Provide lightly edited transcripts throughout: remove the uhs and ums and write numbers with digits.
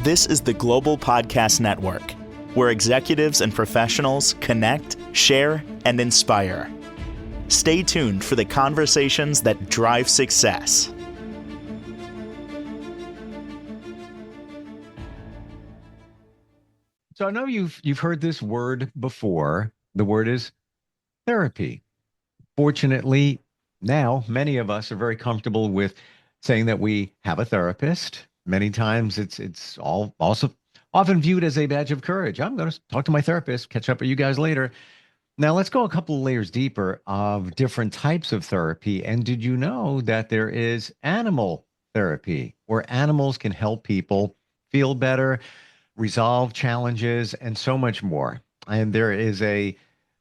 This is the Global Podcast Network, where executives and professionals connect, share, and inspire. Stay tuned for the conversations that drive success. So I know you've heard this word before. The word is therapy. Fortunately, now many of us are very comfortable with saying that we have a therapist. Many times it's all also often viewed as a badge of courage. I'm going to talk to my therapist, catch up with you guys later. Now let's go a couple of layers deeper of different types of therapy. And did you know that there is animal therapy where animals can help people feel better, resolve challenges, and so much more? And there is a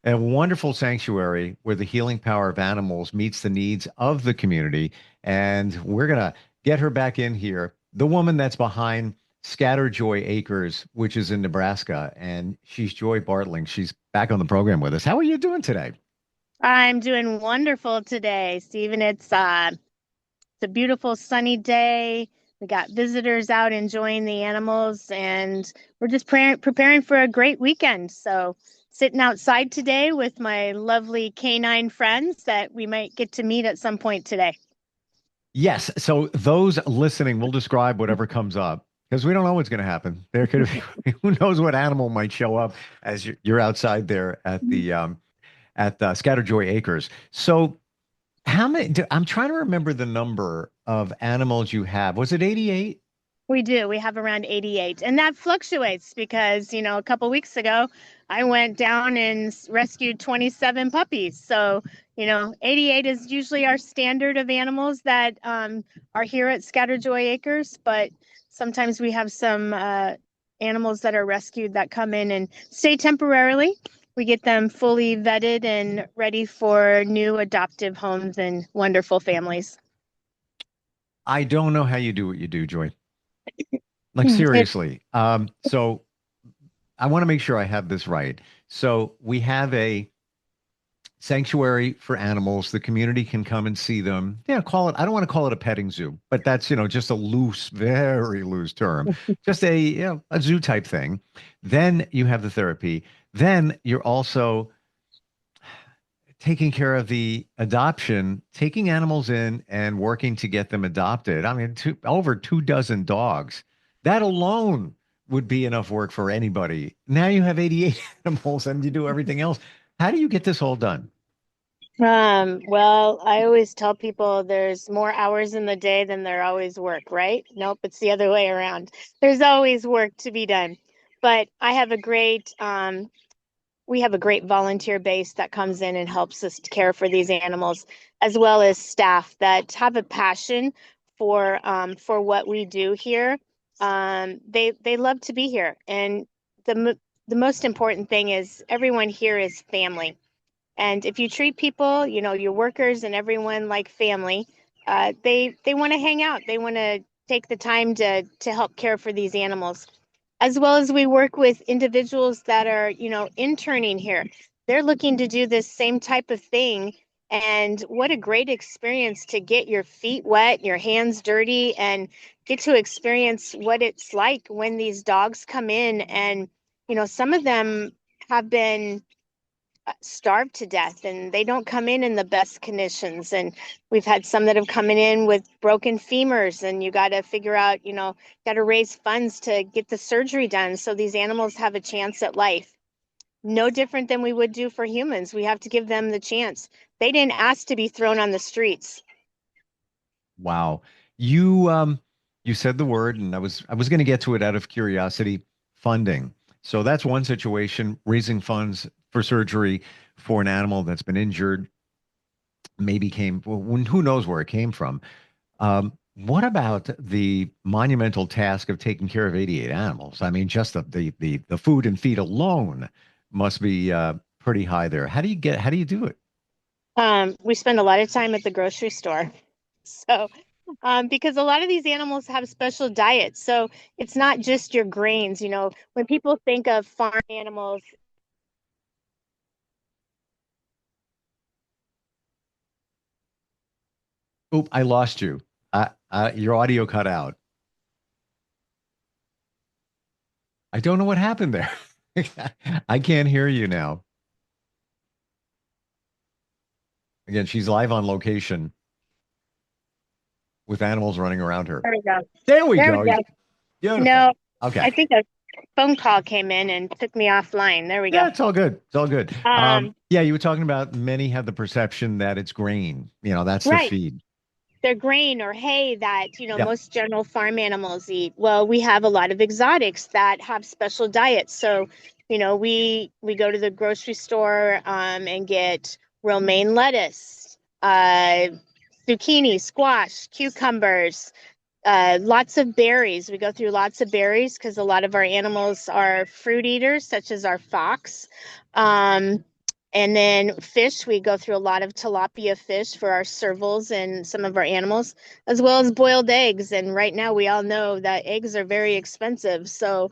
wonderful sanctuary where the healing power of animals meets the needs of the community. And we're going to get her back in here, the woman that's behind Scatter Joy Acres, which is in Nebraska. And she's Joy Bartling. She's back on the program with us. How are you doing today? I'm doing wonderful today, Stephen. It's a beautiful sunny day. We got visitors out enjoying the animals, and we're just preparing for a great weekend. So sitting outside today with my lovely canine friends that we might get to meet at some point today. Yes. So those listening will describe whatever comes up because we don't know what's going to happen. There could be, who knows what animal might show up as you're outside there at the Scatter Joy Acres. So how many? I'm trying to remember the number of animals you have. Was it 88? We do. We have around 88, and that fluctuates because, a couple weeks ago, I went down and rescued 27 puppies. So, 88 is usually our standard of animals that are here at Scatterjoy Acres, but sometimes we have some animals that are rescued that come in and stay temporarily. We get them fully vetted and ready for new adoptive homes and wonderful families. I don't know how you do what you do, Joy. Like seriously. So I want to make sure I have this right. So we have a sanctuary for animals. The community can come and see them. Yeah, call it, I don't want to call it a petting zoo, but that's, just a loose, very loose term. Just a zoo type thing. Then you have the therapy. Then you're also taking care of the adoption, taking animals in and working to get them adopted. I mean, over 2 dozen dogs. That alone would be enough work for anybody. Now you have 88 animals and you do everything else. How do you get this all done? Well, I always tell people there's more hours in the day than there always work, right? Nope, it's the other way around. There's always work to be done. But we have a great volunteer base that comes in and helps us to care for these animals, as well as staff that have a passion for what we do here. They love to be here, and the most important thing is everyone here is family. And if you treat people, your workers and everyone like family, they want to hang out. They want to take the time to help care for these animals, as well as we work with individuals that are, interning here. They're looking to do this same type of thing. And what a great experience to get your feet wet, your hands dirty, and get to experience what it's like when these dogs come in. And, some of them have been starved to death and they don't come in the best conditions. And we've had some that have come in with broken femurs, and you got to figure out, got to raise funds to get the surgery done so these animals have a chance at life. No different than we would do for humans. We have to give them the chance. They didn't ask to be thrown on the streets. Wow. You said the word and I was going to get to it out of curiosity, funding. So that's one situation, raising funds for surgery for an animal that's been injured, maybe who knows where it came from. What about the monumental task of taking care of 88 animals? I mean, just the food and feed alone must be pretty high there. How do you do it? We spend a lot of time at the grocery store. So because a lot of these animals have special diets. So it's not just your grains. When people think of farm animals. Oop, I lost you. Your audio cut out. I don't know what happened there. I can't hear you now. Again, she's live on location with animals running around her. There we go. There we There go. we go. Beautiful. No, I Okay. think a phone call came in and took me offline. There we Yeah, go. it's all good. It's all good. Um, Yeah, you were talking about many have the perception that it's grain. That's the right. feed. They're grain or hay that, Yep. most general farm animals eat. Well, we have a lot of exotics that have special diets. So, we go to the grocery store and get romaine lettuce, zucchini, squash, cucumbers, lots of berries. We go through lots of berries because a lot of our animals are fruit eaters, such as our fox. And then fish, we go through a lot of tilapia fish for our servals and some of our animals, as well as boiled eggs. And right now, we all know that eggs are very expensive, so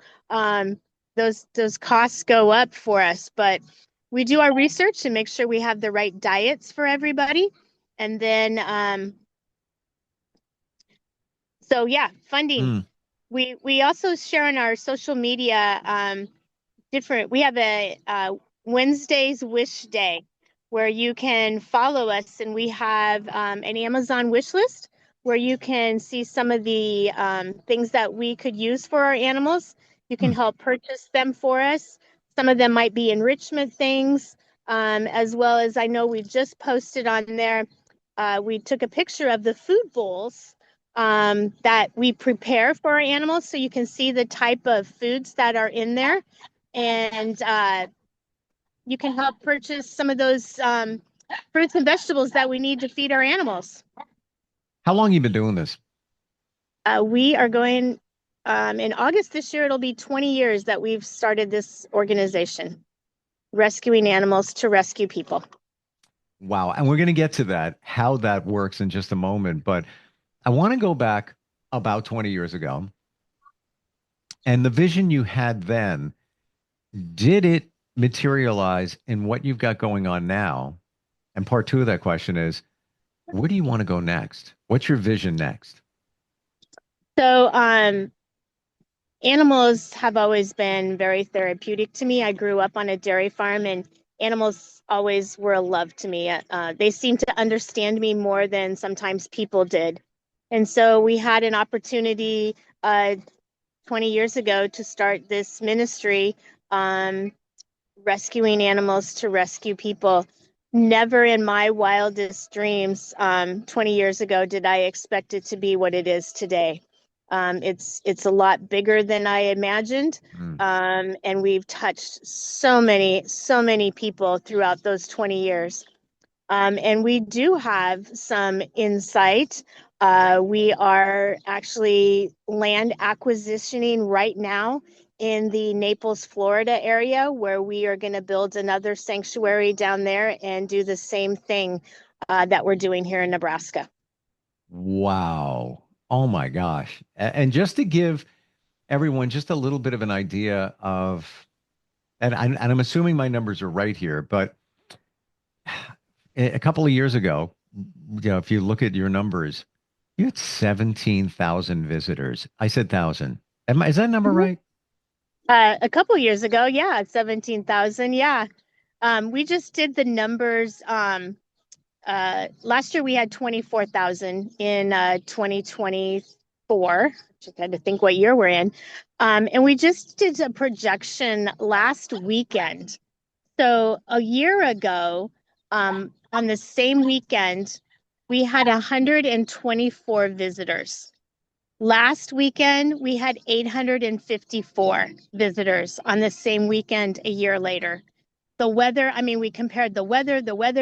those costs go up for us. But we do our research to make sure we have the right diets for everybody, and then so yeah, funding. Mm. We also share on our social media different. We have a Wednesday's Wish Day where you can follow us, and we have an Amazon wish list where you can see some of the things that we could use for our animals. You can Mm. help purchase them for us. Some of them might be enrichment things, as well as I know we just posted on there. We took a picture of the food bowls that we prepare for our animals, so you can see the type of foods that are in there, and you can help purchase some of those fruits and vegetables that we need to feed our animals. How long you been doing this? We are going in August this year. It'll be 20 years that we've started this organization, rescuing animals to rescue people. Wow. And we're going to get to that, how that works in just a moment. But I want to go back about 20 years ago. And the vision you had then, did it materialize in what you've got going on now? And part two of that question is, where do you want to go next? What's your vision next? So, animals have always been very therapeutic to me. I grew up on a dairy farm, and animals always were a love to me. They seemed to understand me more than sometimes people did. And so we had an opportunity 20 years ago to start this ministry, rescuing animals to rescue people. Never in my wildest dreams, 20 years ago, did I expect it to be what it is today. It's a lot bigger than I imagined, Mm. and we've touched so many people throughout those 20 years. And we do have some insight. We are actually land acquisitioning right now in the Naples, Florida area, where we are going to build another sanctuary down there and do the same thing that we're doing here in Nebraska. Wow. Oh my gosh. And just to give everyone just a little bit of an idea of, and I'm assuming my numbers are right here, but a couple of years ago, if you look at your numbers, you had 17,000 visitors. I said thousand. Is that number Mhm. right? A couple years ago, yeah, 17,000. Yeah. We just did the numbers. Last year we had 24,000 in 2024. Just had to think what year we're in. And we just did a projection last weekend. So a year ago, on the same weekend, we had 124 visitors. Last weekend, we had 854 visitors on the same weekend a year later. The weather, I mean, we compared the weather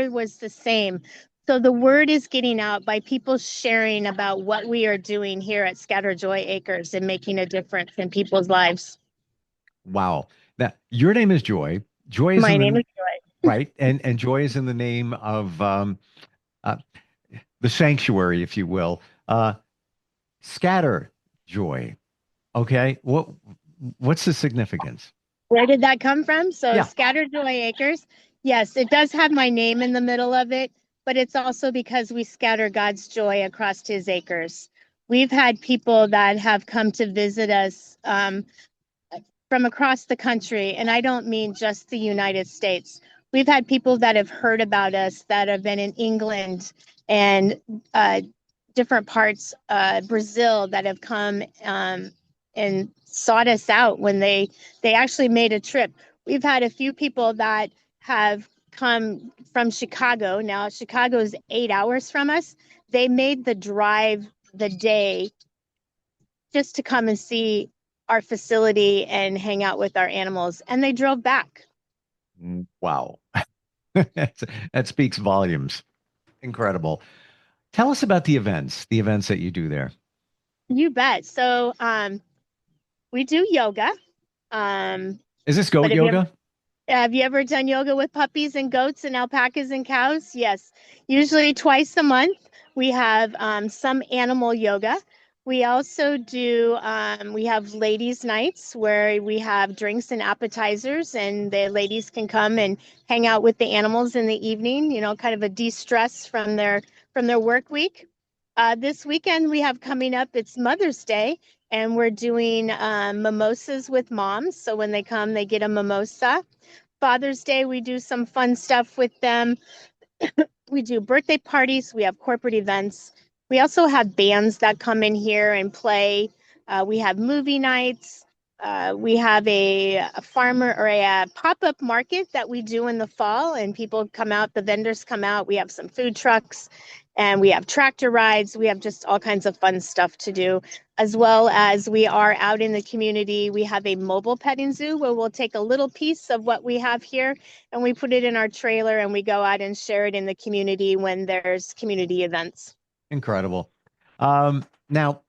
was the same. So the word is getting out by people sharing about what we are doing here at Scatter Joy Acres and making a difference in people's lives. Wow. Now, your name is Joy. Joy is My in name the is Joy. right, and Joy is in the name of uh, the sanctuary, if you will. Scatter Joy. Okay. What's the significance? Where did that come from? So Yeah. Scatter Joy Acres. Yes, it does have my name in the middle of it, but it's also because we scatter God's joy across his acres. We've had people that have come to visit us from from across the country, and I don't mean just the United States. We've had people that have heard about us that have been in England and different parts, Brazil, that have come and sought us out when they actually made a trip. We've had a few people that have come from Chicago. Now, Chicago is 8 hours from us. They made the drive the day just to come and see our facility and hang out with our animals, and they drove back. Wow. That speaks volumes. Incredible. Tell us about the events that you do there. You bet. So we do yoga. Is this goat but yoga? Have you ever done yoga with puppies and goats and alpacas and cows? Yes. Usually twice a month. We have some animal yoga. We also do, we have ladies' nights where we have drinks and appetizers, and the ladies can come and hang out with the animals in the evening, you know, kind of a de-stress from their work week. This weekend we have coming up, it's Mother's Day, and we're doing mimosas with moms. So when they come, they get a mimosa. Father's Day, we do some fun stuff with them. We do birthday parties. We have corporate events. We also have bands that come in here and play. We have movie nights. We have a farmer or a pop-up market that we do in the fall, and people come out, the vendors come out. We have some food trucks, and we have tractor rides. We have just all kinds of fun stuff to do, as well as we are out in the community. We have a mobile petting zoo where we'll take a little piece of what we have here and we put it in our trailer, and we go out and share it in the community when there's community events. Incredible. Now,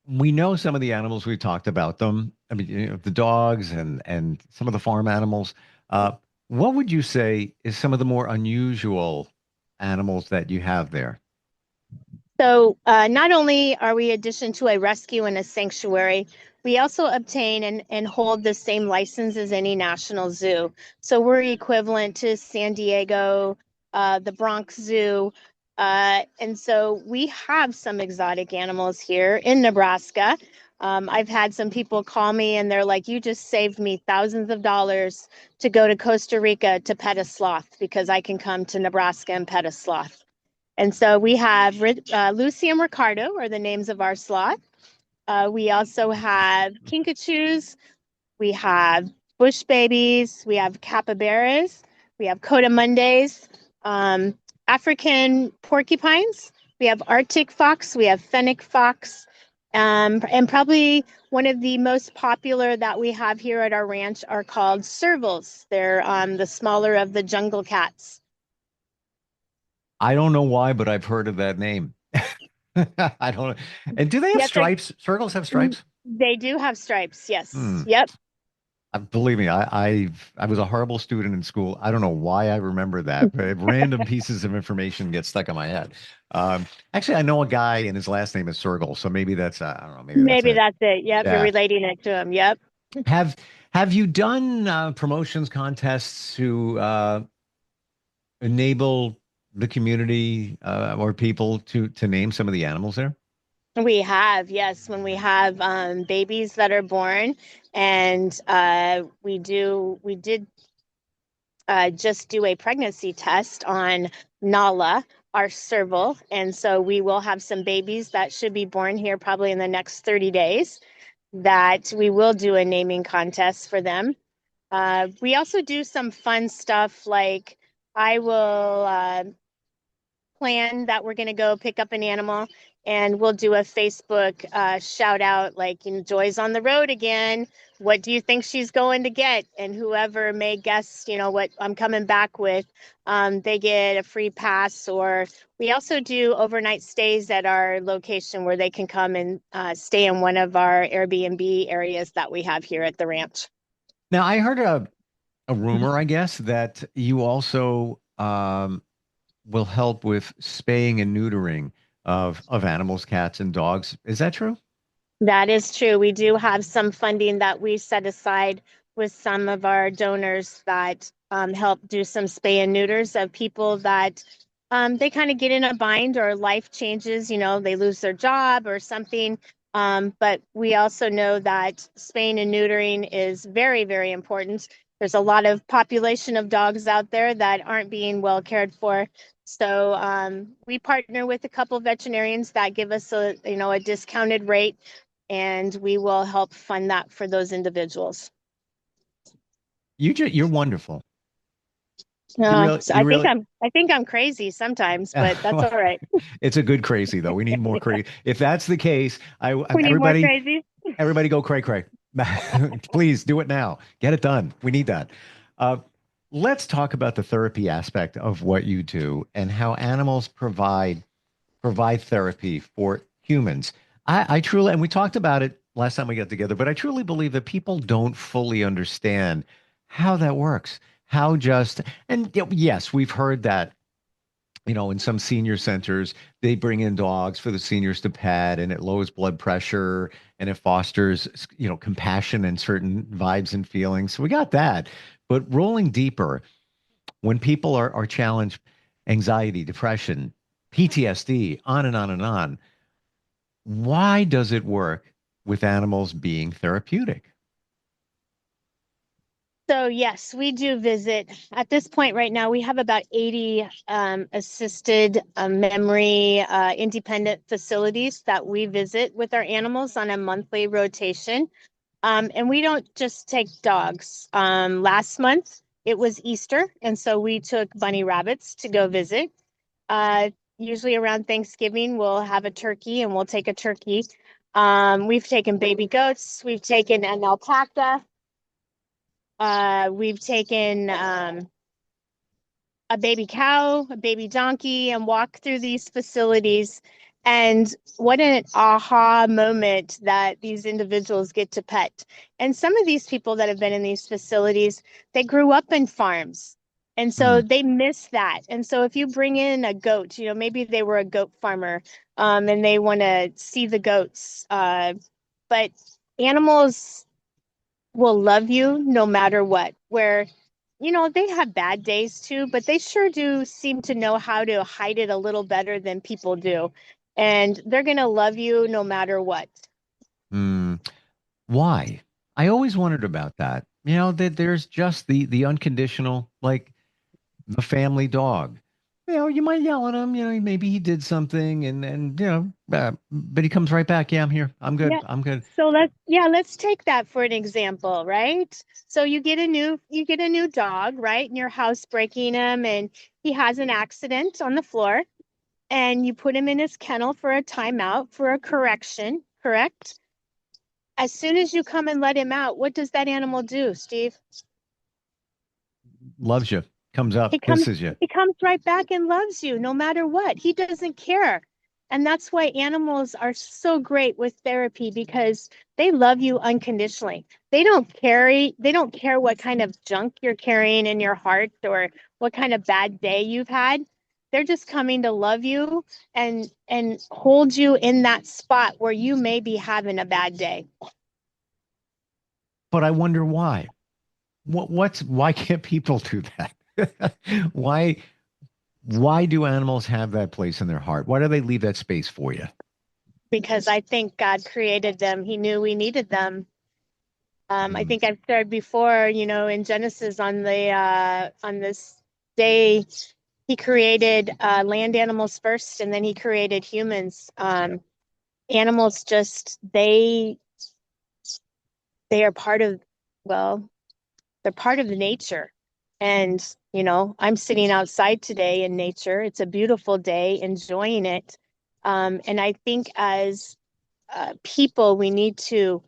we know some of the animals, we've talked about them. I mean, you know, the dogs and some of the farm animals. What would you say is some of the more unusual animals that you have there? So not only are we addition to a rescue and a sanctuary, we also obtain and hold the same license as any national zoo. So we're equivalent to San Diego, the Bronx Zoo. And so we have some exotic animals here in Nebraska. I've had some people call me and they're like, you just saved me thousands of dollars to go to Costa Rica to pet a sloth because I can come to Nebraska and pet a sloth. And so we have Lucy and Ricardo are the names of our sloth. We also have kinkajous. We have bush babies. We have capybaras. We have coatimundes, African porcupines. We have Arctic fox. We have fennec fox. And probably one of the most popular that we have here at our ranch are called servals. They're the smaller of the jungle cats. I don't know why, but I've heard of that name. I don't know. And do they have Yes, stripes? Circles have stripes? they do have stripes. Yes. Hmm. Yep. Believe me, I was a horrible student in school. I don't know why I remember that, but random pieces of information get stuck in my head. Actually, I know a guy and his last name is Sergel, so maybe that's I don't know, maybe that's Maybe it. that's it. Yep. You're Yeah. relating it to him. Yep. Have have you done promotions contests to enable the community or people to name some of the animals there? We have, yes, when we have babies that are born, and we did just do a pregnancy test on Nala, our serval, and so we will have some babies that should be born here probably in the next 30 days that we will do a naming contest for them. We also do some fun stuff like I will plan that we're going to go pick up an animal and we'll do a Facebook shout out like, you know, Joy's on the road again. What do you think she's going to get? And whoever may guess, you know, what I'm coming back with, they get a free pass. Or we also do overnight stays at our location where they can come and stay in one of our Airbnb areas that we have here at the ranch. Now, I heard a rumor, I guess, that you also will help with spaying and neutering of animals, cats, and dogs. Is that true? That is true. We do have some funding that we set aside with some of our donors that help do some spay and neuters of people that they kind of get in a bind or life changes, you know, they lose their job or something. But we also know that spaying and neutering is very, very important. There's a lot of population of dogs out there that aren't being well cared for. So we partner with a couple of veterinarians that give us a discounted rate, and we will help fund that for those individuals. You're wonderful. So You really. I think I'm crazy sometimes, but that's all right. It's a good crazy though. We need more crazy. If that's the case, We need more everybody, crazy. everybody go cray cray. Please do it now. Get it done. We need that. Uh, let's talk about the therapy aspect of what you do and how animals provide therapy for humans. I truly, and we talked about it last time we got together, but I truly believe that people don't fully understand how that works. How just, and yes, we've heard that, in some senior centers, they bring in dogs for the seniors to pet and it lowers blood pressure and it fosters, compassion and certain vibes and feelings. So we got that. But rolling deeper, when people are challenged, anxiety, depression, PTSD, on and on and on, why does it work with animals being therapeutic? So yes, we do visit. At this point right now, we have about 80 assisted memory independent facilities that we visit with our animals on a monthly rotation. And we don't just take dogs. Last month, it was Easter, and so we took bunny rabbits to go visit. Usually around Thanksgiving, we'll have a turkey and we'll take a turkey. We've taken baby goats, we've taken an alpaca, we've taken a baby cow, a baby donkey, and walk through these facilities. And what an aha moment that these individuals get to pet. And some of these people that have been in these facilities, they grew up in farms. And so Mm, they miss that. And so if you bring in a goat, maybe they were a goat farmer and they want to see the goats. But animals will love you no matter what. Where, they have bad days too, but they sure do seem to know how to hide it a little better than people do. And they're going to love you no matter what. mm. Why? I always wondered about that. That there's just the unconditional, like the family dog. You might yell at him, maybe he did something but he comes right back. Yeah, I'm here. I'm good. Yeah. I'm good. So let's take that for an example, right? So you get a new dog, right? And you're housebreaking him and he has an accident on the floor and you put him in his kennel for a timeout for a correction, correct? As soon as you come and let him out, what does that animal do, Steve? Loves you. Comes He up, comes kisses you. he comes right back and loves you no matter what. He doesn't care. And that's why animals are so great with therapy because they love you unconditionally. They don't care what kind of junk you're carrying in your heart or what kind of bad day you've had. They're just coming to love you and hold you in that spot where you may be having a bad day. But I wonder why. Why can't people do that? Why why do animals have that place in their heart? Why do they leave that space for you? Because I think God created them. He knew we needed them. I Mm, think I've shared before, in Genesis on this day, he created land animals first, and then he created humans. Animals just they are part of, well, they're part of the nature. And I'm sitting outside today in nature. It's a beautiful day, enjoying it. And I think as people, we need to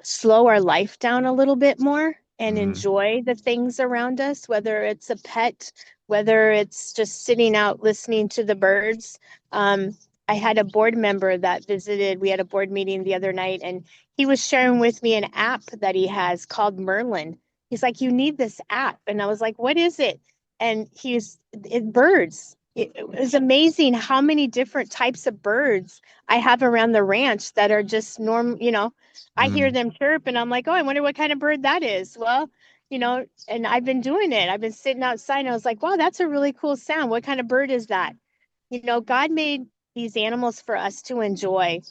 slow our life down a little bit more and mm, enjoy the things around us, whether it's a pet, whether it's just sitting out listening to the birds. I had a board member that visited, we had a board meeting the other night, and he was sharing with me an app that he has called Merlin. He's like, you need this app. And I was like, what is it? And birds. It was amazing how many different types of birds I have around the ranch that are just I hear mm. them chirp and I'm like, oh, I wonder what kind of bird that is. Well, and I've been doing it. I've been sitting outside and I was like, wow, that's a really cool sound. What kind of bird is that? God made these animals for us to enjoy.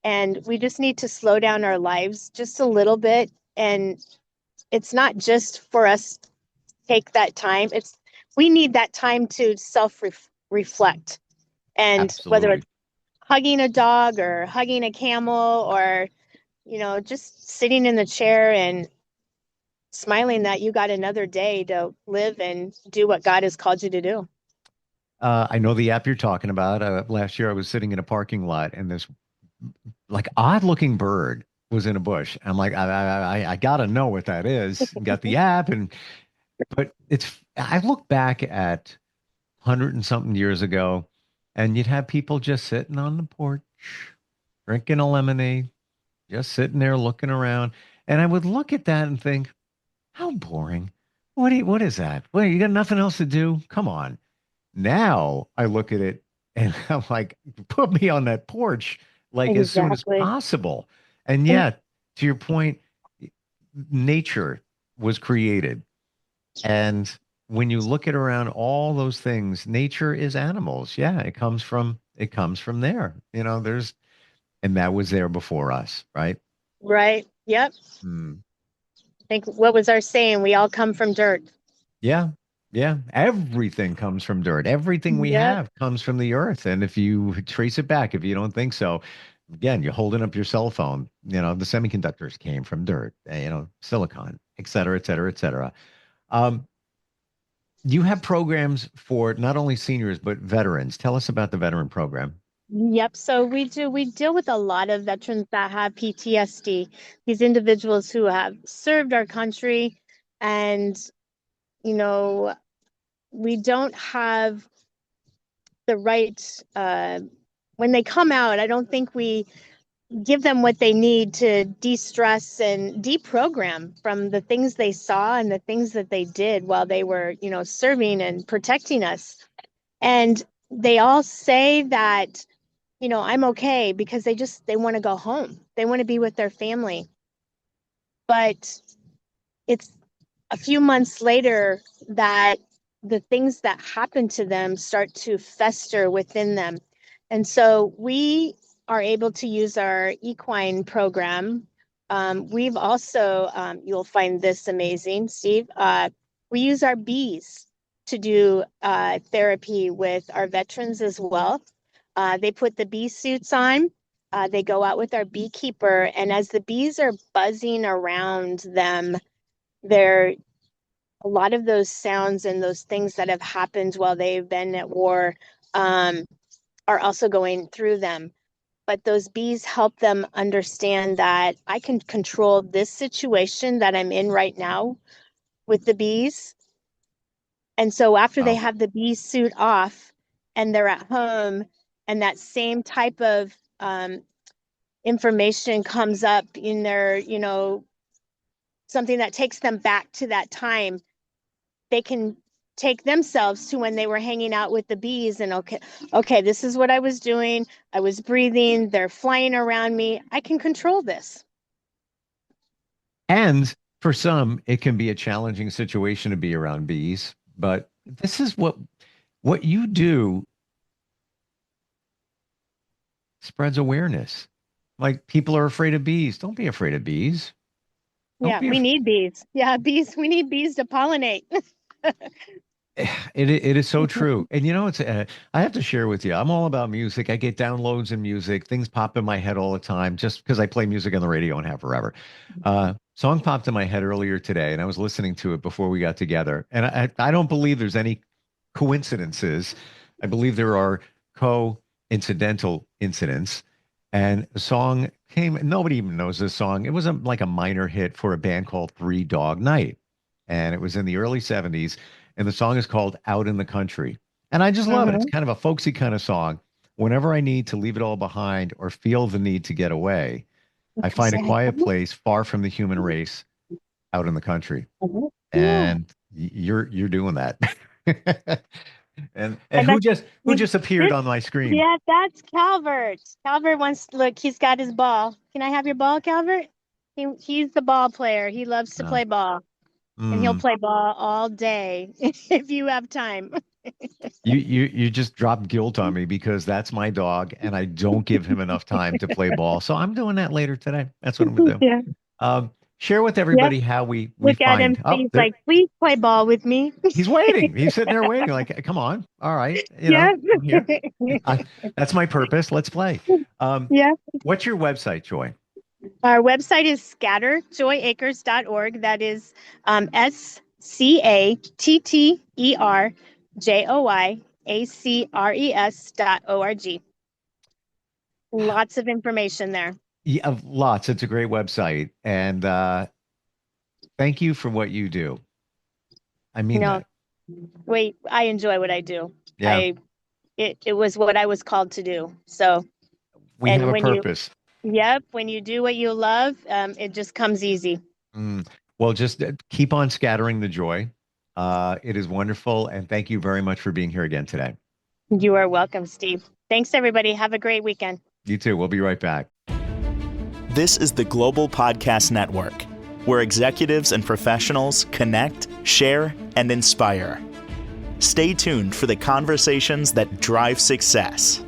And we just need to slow down our lives just a little bit. And it's not just for us to take that time. We need that time to reflect. And whether Absolutely. it's hugging a dog or hugging a camel or, just sitting in the chair and smiling that you got another day to live and do what God has called you to do. I know the app you're talking about. Last year, I was sitting in a parking lot, and this like odd looking bird was in a bush. I'm like, I gotta know what that is. Got the app, but I look back at 100 and something years ago, and you'd have people just sitting on the porch, drinking a lemonade, just sitting there looking around. And I would look at that and think, how boring. What is that? What, you got nothing else to do? Come on. Now I look at it and I'm like, put me on that porch like as soon as Exactly. possible. And yet, to your point, nature was created. And when you look at around all those things, nature is animals. Yeah, it comes from there. And that was there before us, right? Right. Yep. Hmm. I think what was our saying? We all come from dirt. Yeah. Yeah. Everything comes from dirt. Everything we Yep. have comes from the earth. And if you trace it back, if you don't think so, again, you're holding up your cell phone. The semiconductors came from dirt, silicon, et cetera, et cetera, et cetera. Um, you have programs for not only seniors, but veterans. Tell us about the veteran program. Yep. So we deal with a lot of veterans that have PTSD, these individuals who have served our country and, you know, we don't have the right, when they come out, I don't think we give them what they need to de-stress and deprogram from the things they saw and the things that they did while they were, serving and protecting us. And they all say that, I'm okay because they want to go home. They want to be with their family. But it's a few months later that the things that happen to them start to fester within them. And so we are able to use our equine program. We've also, you'll find this amazing, Steve. We use our bees to do therapy with our veterans as well. They put the bee suits on. They go out with our beekeeper, and as the bees are buzzing around them, they're a lot of those sounds and those things that have happened while they've been at war um, are also going through them. But those bees help them understand that I can control this situation that I'm in right now with the bees. And so after they Wow. have the bee suit off and they're at home, and that same type of information comes up in their, something that takes them back to that time, they can take themselves to when they were hanging out with the bees and okay, this is what I was doing. I was breathing, they're flying around me. I can control this. And for some, it can be a challenging situation to be around bees, but this is what you do spreads awareness. Like people are afraid of bees. Don't be afraid of bees. Don't Yeah, be we af- need bees. Yeah, bees, we need bees to pollinate. it is so true. And I have to share with you. I'm all about music. I get downloads in music. Things pop in my head all the time just because I play music on the radio and have forever. Song popped in my head earlier today, and I was listening to it before we got together. And I don't believe there's any coincidences. I believe there are coincidental incidents. And a song came, nobody even knows this song. It was like a minor hit for a band called Three Dog Night. And it was in the early 70s. And the song is called Out in the Country. And I just love it. It's Mhm. kind of a folksy kind of song. Whenever I need to leave it all behind or feel the need to get away, I find a quiet place far from the human race out in the country. Yeah. And you're doing that. And And who that's just appeared this, on my screen? yeah, that's Calvert. Calvert wants, look, he's got his ball. Can I have your ball, Calvert? He's the ball player. He loves to Oh, play ball, and he'll mm. play ball all day if you have time. You just dropped guilt on me because that's my dog and I don't give him enough time to play ball. So I'm doing that later today. That's what I'm gonna do. Yeah. Share with Yep. everybody how we Look at him. find. Oh, He's there like, please play ball with me. he's waiting. He's sitting there waiting. Like, come on. All right, Yeah. I'm here. That's my purpose. Let's play. Um, Yeah. what's your website, Joy? Our website is scatterjoyacres.org. That is SCATTERJOYACRES.org. Lots of information there. Yeah, lots. It's a great website, and thank you for what you do. I mean No, that. wait, I enjoy what I do. Yeah, It was what I was called to do. So, we have and a when you, purpose. yep, when you do what you love, it just comes easy. Well, just keep on scattering the joy. It is wonderful, and thank you very much for being here again today. You are welcome, Steve. Thanks, everybody. Have a great weekend. You too. We'll be right back. This is the Global Podcast Network, where executives and professionals connect, share, and inspire. Stay tuned for the conversations that drive success.